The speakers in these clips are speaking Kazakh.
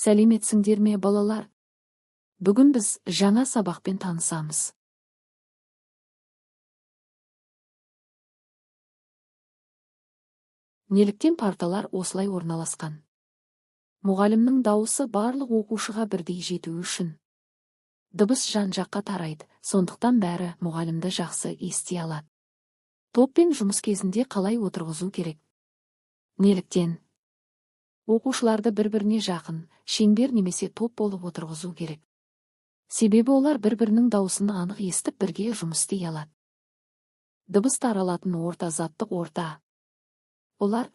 Сәлеметсіңдер ме, балалар? Бүгін біз жаңа сабақпен танысамыз. Неліктен парталар осылай орналасқан? Мұғалімнің дауысы барлық оқушыға бірдей жетуі үшін. Дыбыс жан-жаққа тарайды, сондықтан бәрі мұғалімді жақсы ести алады. Топпен жұмыс кезінде қалай отырғызу керек? Неліктен? Оқушыларды бір-біріне жақын, шеңбер немесе топ болып отырғызу керек. Себебі олар бір-бірінің дауысын анық естіп бірге жұмыс істей алады. Дыбыс таралатын орта заттық орта. Олар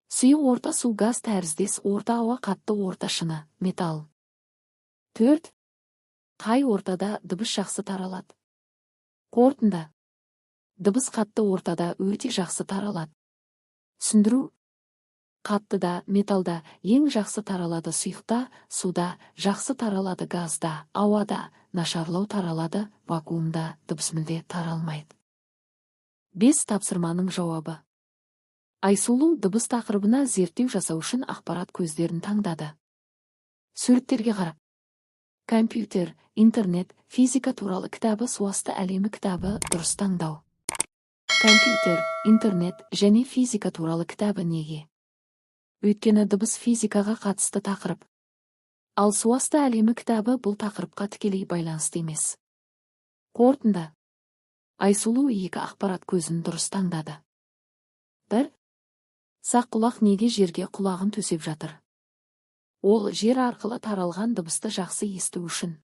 сұйық орта су, газ тәріздес орта, ауа қатты орта, шыны, металл. 4. Қай ортада дыбыс жақсы таралады? Қорытынды. Дыбыс қатты ортада өте жақсы таралады. Түсіндіру. Қаттыда, металда ең жақсы таралады, сұйықта, суда жақсы таралады, газда, ауада нашарлау таралады, вакуумда дыбыс мүлде таралмайды. 5 тапсырманың жауабы. Айсұлу дыбыс тақырыбына зерттеу жасау үшін ақпарат көздерін таңдады. Суреттерге қарап. Компьютер, интернет, физика туралы кітабы, суасты әлемі кітабы дұрыс таңдау. Компьютер, интернет және физика туралы кітабы неге? Өйткені дыбыс физикаға қатысты тақырып. Ал суасты әлемі кітабы бұл тақырыпқа тікелей байланысты емес. Қорытынды. Айсұлу 2 ақпарат көзін дұрыс таңдады. 1. Сақ құлақ неге жерге құлағын төсеп жатыр? Ол жер арқылы таралған дыбысты жақсы есту үшін.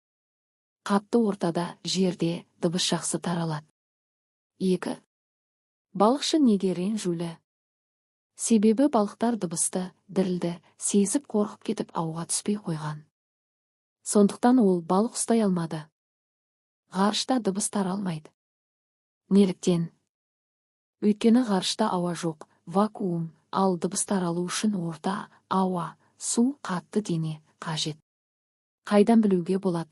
Қатты ортада, жерде дыбыс жақсы таралады. 2. Балықшы неге ренжулі? Себебі балықтар дыбысты, дірілді сезіп қорқып кетіп ауға түспей қойған. Сондықтан ол балық ұстай алмады. Ғарышта дыбыс таралмайды. Неліктен? Өйткені ғарышта ауа жоқ, вакуум, ал дыбыс таралу үшін орта, ауа, су, қатты дене қажет. Қайдан білуге болады?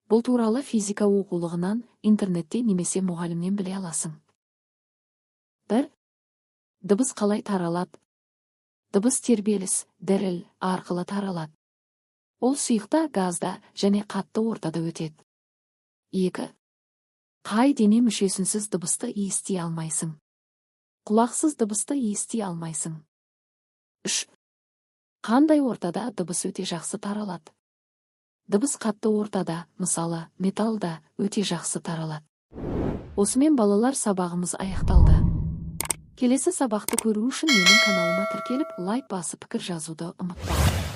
Бұл туралы физика оқулығынан, интернетте немесе мұғалімнен біле аласың. 1. Дыбыс қалай таралады? Дыбыс тербеліс, діріл арқылы таралады. Ол сұйықта, газда және қатты ортада өтеді. 2. Қай дене мүшесінсіз дыбысты ести алмайсың? Құлақсыз дыбысты ести алмайсың. 3. Қандай ортада дыбыс өте жақсы таралады? Дыбыс қатты ортада, мысалы, металлда өте жақсы таралады. Осымен балалар, сабағымыз аяқталды. Келесі сабақты көру үшін менің каналыма тіркеліп, лайк басып пікір жазуды ұмытпаңыз.